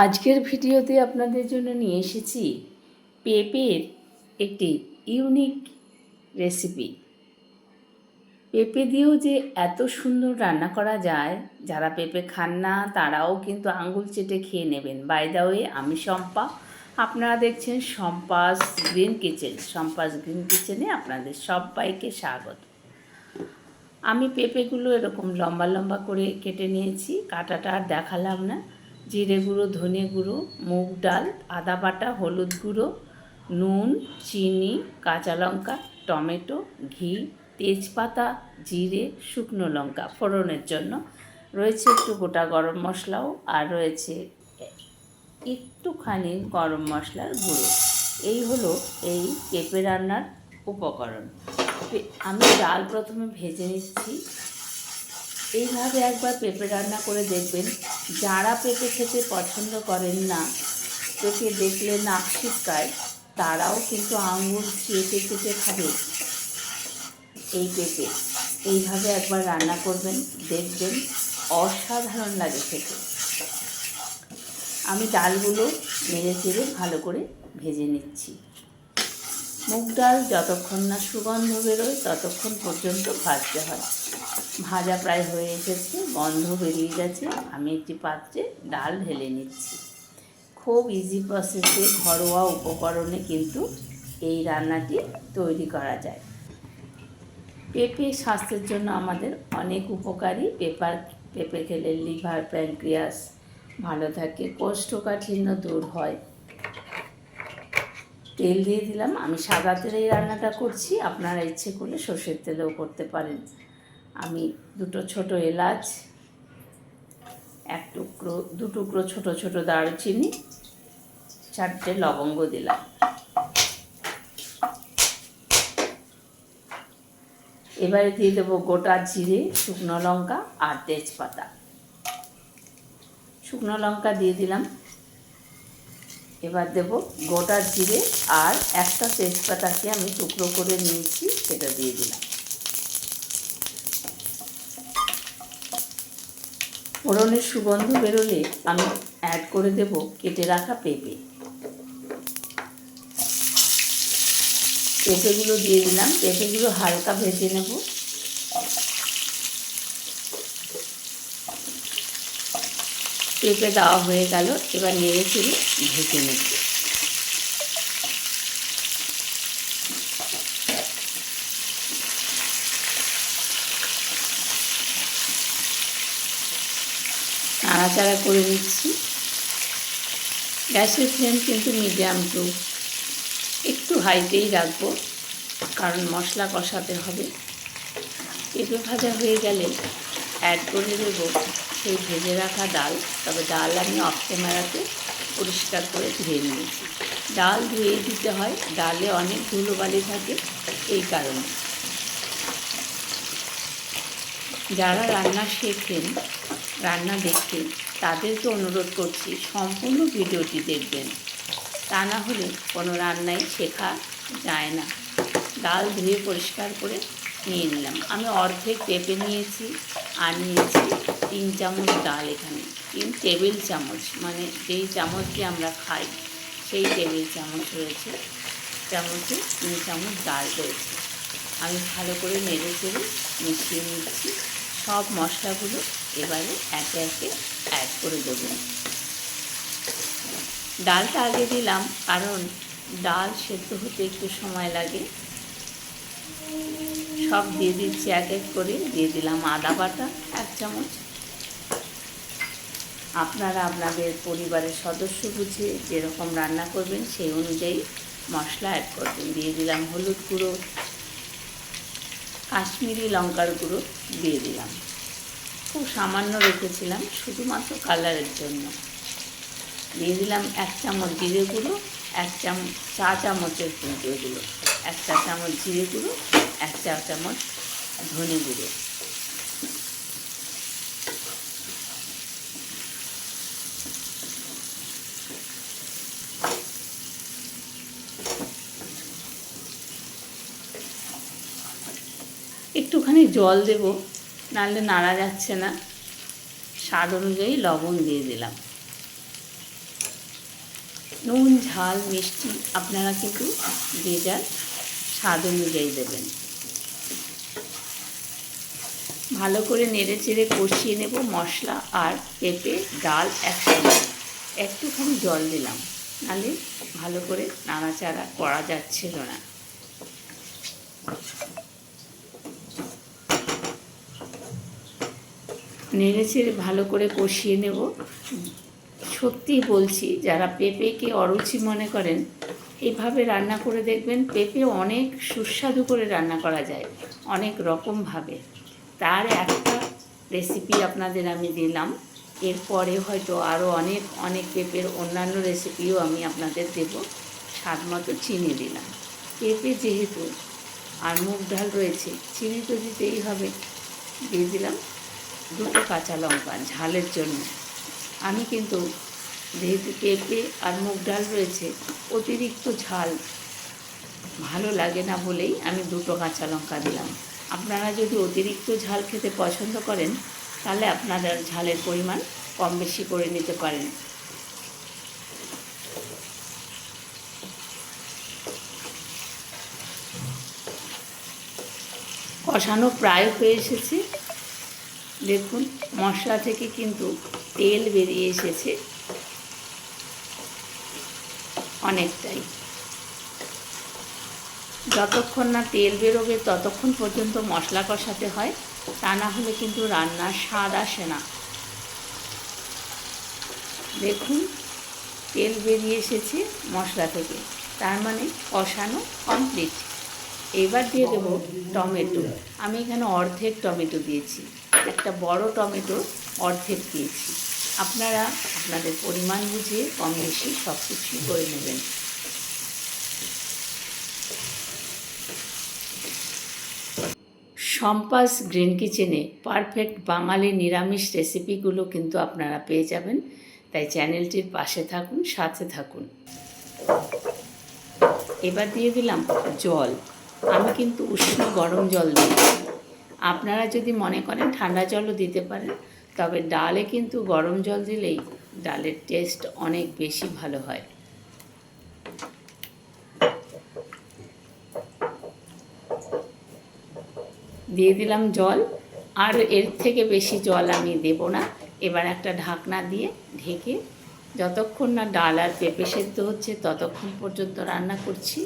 আজকের ভিডিওতে আপনাদের জন্য নিয়ে এসেছি পেঁপের একটি ইউনিক রেসিপি। পেঁপে দিয়েও যে এত সুন্দর রান্না করা যায়, যারা পেঁপে খান না তারাও কিন্তু আঙুল চেটে খেয়ে নেবেন। বাই দ্য ওয়ে, আমি শম্পা, আপনারা দেখছেন Shampa's green kitchen. Shampa's green কিচেনে আপনাদের সবাইকে স্বাগত। আমি পেঁপেগুলো এরকম লম্বা লম্বা করে কেটে নিয়েছি, কাটাটা আর দেখালাম না। জিরে গুঁড়ো, ধনে গুঁড়ো, মুগ ডাল, আদা বাটা, হলুদ গুঁড়ো, নুন, চিনি, কাঁচা লঙ্কা, টমেটো, ঘি, তেজপাতা, জিরে, শুকনো লঙ্কা ফোড়নের জন্য, রয়েছে একটু গোটা গরম মশলাও, আর রয়েছে একটুখানি গরম মশলার গুঁড়ো। এই হলো এই পেঁপে রান্নার উপকরণ। আমি ডাল প্রথমে ভেজে নিচ্ছি। এইভাবে একবার পেঁপে রান্না করে দেখবেন। যারা পেঁপে খেতে পছন্দ করেন না, পেঁপে দেখলে নাক ছিটকায়, তারাও কিন্তু আঙুল চেটে চেটে খাবে এই পেঁপে। এইভাবে একবার রান্না করবেন, দেখবেন অসাধারণ লাগে খেতে। আমি ডালগুলো নেড়ে চেড়ে ভালো করে ভেজে নিচ্ছি। মুগ ডাল যতক্ষণ না সুগন্ধ বেরোয় ততক্ষণ পর্যন্ত ভাজতে হয়। ভাজা প্রায় হয়ে এসেছে, গন্ধ বেরিয়ে গেছে। আমি একটি পাত্রে ডাল ঢেলে নিচ্ছি। খুব ইজি প্রসেসে, ঘরোয়া উপকরণে কিন্তু এই রান্নাটি তৈরি করা যায়। পেঁপে স্বাস্থ্যের জন্য আমাদের অনেক উপকারী। পেঁপে খেলে লিভার, প্যানক্রিয়াস ভালো থাকে, কোষ্ঠকাঠিন্য দূর হয়। তেল দিয়ে দিলাম। আমি সাদা তেলে এই রান্নাটা করছি, আপনারা ইচ্ছে করলে সর্ষের তেলেও করতে পারেন। আমি দুটো ছোট এলাচ, দু টুকরো ছোট ছোট দারুচিনি, 4টে লবঙ্গ দিলাম। এবারে দিয়ে দেবো গোটা জিরে, শুকনো লঙ্কা আর তেজপাতা। শুকনো লঙ্কা দিয়ে দিলাম। এবার দেব গোটা জিরে আর একটা তেজপাতাকে আমি টুকরো করে নিয়েছি, সেটা দিয়ে দিলাম। ফোড়নের সুগন্ধ বেরোলে আমি অ্যাড করে দেব কেটে রাখা পেঁপে। পেঁপেগুলো দিয়ে দিলাম। পেঁপেগুলো হালকা ভেজে নেব। পেঁপে দেওয়া হয়ে গেল, এবার নেড়ে চেড়ে ভেজে নেব। নাড়াচাড়া করে নিচ্ছি। গ্যাসের ফ্লেম কিন্তু মিডিয়াম টু একটু হাইতেই রাখবো, কারণ মশলা কষাতে হবে। পেঁপে ভাজা হয়ে গেলে অ্যাড করে দেবো সেই ভেজে রাখা ডাল। তবে ডাল আমি অফ ক্যামেরাতে পরিষ্কার করে ধুয়ে নিয়েছি। ডাল ধুয়ে দিতে হয়, ডালে অনেক ধুলোবালি থাকে, এই কারণে। যারা রান্না শেখেন, রান্না দেখেন, তাদেরকে অনুরোধ করছি সম্পূর্ণ ভিডিওটি দেখবেন। তা না হলে কোনো রান্নাই শেখা যায় না। ডাল ধুয়ে পরিষ্কার করে নিয়ে নিলাম। আমি অর্ধেক পেঁপে নিয়েছি আর নিয়েছি 3 চামচ ডাল। এখানে 3 টেবিল চামচ, মানে যেই চামচ দিয়ে আমরা খাই সেই টেবিল চামচ রয়েছে। চামচে 3 চামচ ডাল রয়েছে। আমি ভালো করে নেড়ে চেড়ে মিশিয়ে নিচ্ছি। সব মশলাগুলো এবারে একে একে অ্যাড করে দেবো। ডালটা আগে দিলাম কারণ ডাল সেদ্ধ হতে একটু সময় লাগে। সব দিয়ে দিচ্ছি এক এক করে। দিয়ে দিলাম আদা বাটা 1 চামচ। আপনারা আপনাদের পরিবারের সদস্য বুঝে যেরকম রান্না করবেন সেই অনুযায়ী মশলা অ্যাড করবেন। দিয়ে দিলাম হলুদ গুঁড়ো, কাশ্মীরি লঙ্কার গুঁড়ো দিয়ে দিলাম। খুব সামান্য রেখেছিলাম শুধুমাত্র কালারের জন্য। দিয়ে দিলাম 1 চামচ জিরে গুঁড়ো, 1 চা চামচের কিন্তু এগুলো 1 চা চামচ জিরে গুঁড়ো, 1 চা চামচ ধনে গুঁড়ো। একটুখানি জল দেব, নাহলে নাড়া যাচ্ছে না। স্বাদ অনুযায়ী লবণ দিয়ে দিলাম। নুন ঝাল মিষ্টি আপনারা কিন্তু যে যার স্বাদ অনুযায়ী দেবেন। ভালো করে নেড়ে চেড়ে কষিয়ে নেব মশলা আর পেঁপে ডাল একসাথে। একটুখানি জল দিলাম, নাহলে ভালো করে নাড়াচাড়া করা যাচ্ছিল না। নেড়ে চেড়ে ভালো করে কষিয়ে নেব। সত্যি বলছি, যারা পেঁপেকে অরুচি মনে করেন এভাবে রান্না করে দেখবেন। পেঁপে অনেক সুস্বাদু করে রান্না করা যায় অনেক রকমভাবে। তার একটা রেসিপি আপনাদের আমি দিলাম। এরপরে হয়তো আরও অনেক অনেক পেঁপের অন্যান্য রেসিপিও আমি আপনাদের দেব। স্বাদ মতো চিনি দিলাম। পেঁপে যেহেতু আর মুগ ডাল রয়েছে, চিনি তো দিতেই হবে। দিয়ে দিলাম 2টো কাঁচা লঙ্কা ঝালের জন্য। আমি কিন্তু যেহেতু পেঁপে আর মুগ ডাল রয়েছে, অতিরিক্ত ঝাল ভালো লাগে না বলেই আমি 2টো কাঁচা লঙ্কা দিলাম। আপনারা যদি অতিরিক্ত ঝাল খেতে পছন্দ করেন, তাহলে আপনারা ঝালের পরিমাণ কম বেশি করে নিতে পারেন। কষানো প্রায় হয়ে এসেছে। দেখুন মশলা থেকে কিন্তু তেল বেরিয়ে এসেছে অনেকটাই। যতক্ষণ না তেল বেরোবে ততক্ষণ পর্যন্ত মশলা কষাতে হয়, তা না হলে কিন্তু রান্নার স্বাদ আসে না। দেখুন তেল বেরিয়ে এসেছে মশলা থেকে, তার মানে কষানো কমপ্লিট। এবার দিয়ে দেবো টমেটো। আমি এখানে অর্ধেক টমেটো দিয়েছি, একটা বড় টমেটো অর্ধেক দিয়েছি। আপনারা আপনাদের পরিমাণ বুঝিয়ে কম বেশি সব কিছুই করে নেবেন। শম্পাস গ্রিন কিচেনে পারফেক্ট বাঙালি নিরামিষ রেসিপিগুলো কিন্তু আপনারা পেয়ে যাবেন। তাই চ্যানেলটির পাশে থাকুন, সাথে থাকুন। এবার দিয়ে দিলাম জল। আমি কিন্তু উষ্ণ গরম জল দিয়েছি। আপনারা যদি মনে করেন ঠান্ডা জলও দিতে পারেন, তবে ডালে কিন্তু গরম জল দিলেই ডালের টেস্ট অনেক বেশি ভালো হয়। দিয়ে দিলাম জল, আর এর থেকে বেশি জল আমি দেব না। এবার একটা ঢাকনা দিয়ে ঢেকে যতক্ষণ না ডাল আর পেঁপে সেদ্ধ হচ্ছে ততক্ষণ পর্যন্ত রান্না করছি।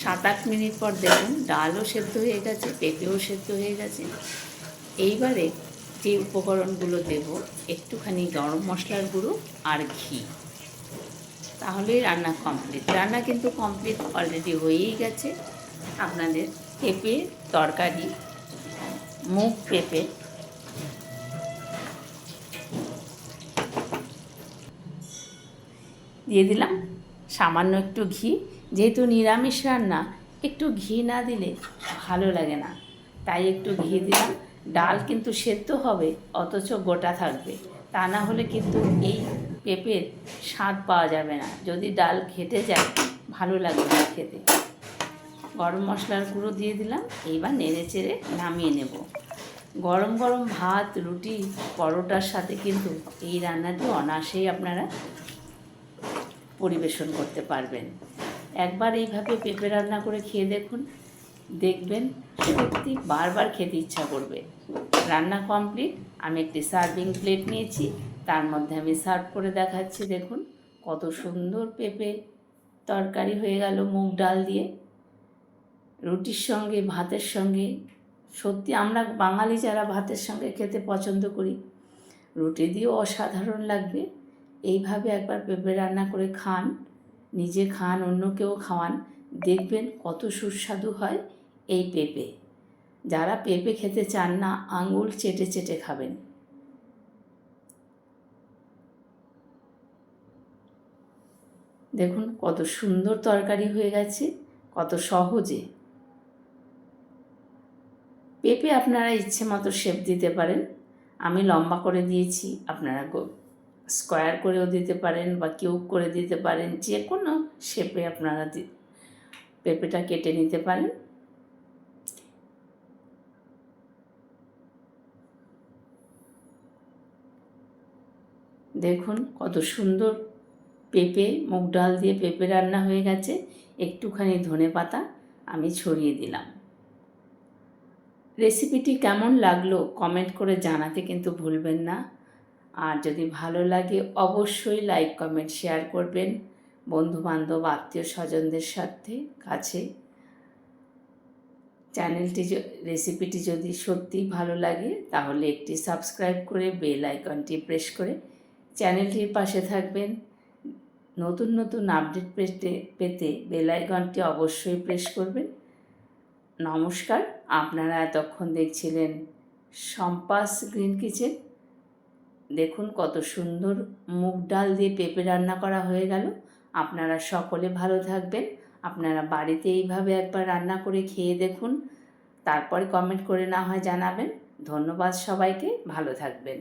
7-8 মিনিট পর দেখুন ডালও সেদ্ধ হয়ে গেছে, পেঁপেও সেদ্ধ হয়ে গেছে। এইবারে যে উপকরণগুলো দেব, একটুখানি গরম মশলার গুঁড়ো আর ঘি, তাহলেই রান্না কমপ্লিট। রান্না কিন্তু কমপ্লিট অলরেডি হয়েই গেছে। আপনাদের পেঁপে তরকারি, মুগ পেঁপে। দিয়ে দিলাম সামান্য একটু ঘি। যেহেতু নিরামিষ রান্না, একটু ঘি না দিলে ভালো লাগে না, তাই একটু ঘি দিলাম। ডাল কিন্তু সেদ্ধ হবে, অথচ গোটা থাকবে, তা না হলে কিন্তু এই পেঁপের স্বাদ পাওয়া যাবে না। যদি ডাল ঘেটে যায় ভালো লাগবে না খেতে। গরম মশলার গুঁড়ো দিয়ে দিলাম। এইবার নেড়ে চেড়ে নামিয়ে নেব। গরম গরম ভাত, রুটি, পরোটার সাথে কিন্তু এই রান্নাটি অনায়াসেই আপনারা পরিবেশন করতে পারবেন। একবার এইভাবে পেঁপে রান্না করে খেয়ে দেখুন, দেখবেন সত্যি বারবার খেতে ইচ্ছা করবে। রান্না কমপ্লিট। আমি একটি সার্ভিং প্লেট নিয়েছি, তার মধ্যে আমি সার্ভ করে দেখাচ্ছি। দেখুন কত সুন্দর পেঁপে তরকারি হয়ে গেল মুগ ডাল দিয়ে, রুটির সঙ্গে, ভাতের সঙ্গে। সত্যি আমরা বাঙালি যারা ভাতের সঙ্গে খেতে পছন্দ করি, রুটি দিয়েও অসাধারণ লাগবে। এইভাবে একবার পেঁপে রান্না করে খান, নিজে খান, অন্যকেও খাওয়ান, দেখবেন কত সুস্বাদু হয় এই পেঁপে। যারা পেঁপে খেতে চান না, আঙুল চেটে চেটে খাবেন। দেখুন কত সুন্দর তরকারি হয়ে গেছে, কত সহজে। পেঁপে আপনারা ইচ্ছে মতো শেপ দিতে পারেন। আমি লম্বা করে দিয়েছি, আপনারা স্কোয়ার করেও দিতে পারেন বা কিউব করে দিতে পারেন। যে কোনো শেপে আপনারা পেঁপেটা কেটে নিতে পারেন। দেখুন কত সুন্দর পেঁপে, মুগ ডাল দিয়ে পেঁপে রান্না হয়ে গেছে। একটুখানি ধনেপাতা আমি ছড়িয়ে দিলাম। রেসিপিটি কেমন লাগলো কমেন্ট করে জানাতে কিন্তু ভুলবেন না। আর যদি ভালো লাগে অবশ্যই লাইক, কমেন্ট, শেয়ার করবেন বন্ধুবান্ধব, আত্মীয় স্বজনদের সাথে কাছে। রেসিপিটি যদি সত্যিই ভালো লাগে তাহলে একটি সাবস্ক্রাইব করে বেল আইকনটি প্রেস করে চ্যানেলটির পাশে থাকবেন। নতুন নতুন আপডেট পেতে বেল আইকনটি অবশ্যই প্রেস করবেন। নমস্কার, আপনারা এতক্ষণ দেখছিলেন সম্পাস গ্রিন কিচেন। দেখুন কত সুন্দর মুগ ডাল দিয়ে পেঁপে রান্না করা হয়ে গেল। আপনারা সকলে ভালো থাকবেন। আপনারা বাড়িতে এইভাবে একবার রান্না করে খেয়ে দেখুন, তারপরে কমেন্ট করে না হয় জানাবেন। ধন্যবাদ সবাইকে, ভালো থাকবেন।